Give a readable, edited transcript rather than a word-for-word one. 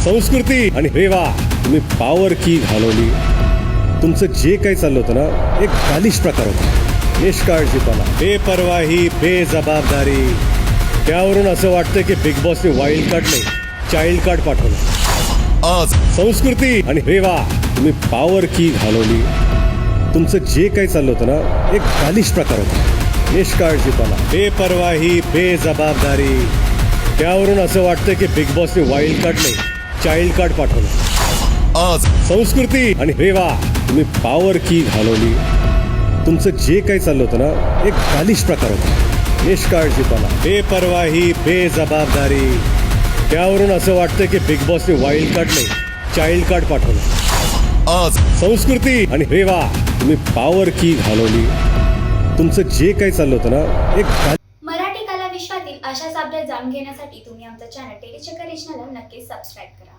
संस्कृती आणि रेवा तुम्ही पॉवर की घालवली. तुमचं जे काही चाललं होतं ना एक बालिश प्रकार होता. निष्काळजीपणा, बेपरवाही, बेजबाबदारी. त्यावरून असं वाटतं की बिग बॉसने वाईल्ड कार्ड नाही चाइल्ड कार्ड पाठवलं. आज संस्कृती आणि रेवा तुम्ही पॉवर की घालवली. तुमचं जे काही चाललं होतं ना एक बालिश प्रकार होता. निष्काळजीपणा, बेपरवाही, बेजबाबदारी. त्यावरून असं वाटतं की बिग बॉसने वाईल्ड कार्ड नाही चाइल्ड कार्ड पाठवलं. आज संस्कृती आणि रेवा तुम्ही पॉवर की घालवली. तुमचं जे काही चाललं होतं ना एक बालिश प्रकार होता. निष्काळजीपणा, बेपरवाही, बेजबाबदारी. त्यावरून असं वाटतं की बिग बॉसने वाईल्ड कार्ड नाही चाइल्ड कार्ड पाठवलं. आज संस्कृती आणि रेवा तुम्ही पॉवर की घालवली. तुमचं जे काही चाललं होतं ना एक मराठी कला विश्वातील अशाच अपडेट जाणून घेण्यासाठी तुम्ही आमचं चॅनल टेलीचक्कर रिजनला नक्कीच सबस्क्राईब करा.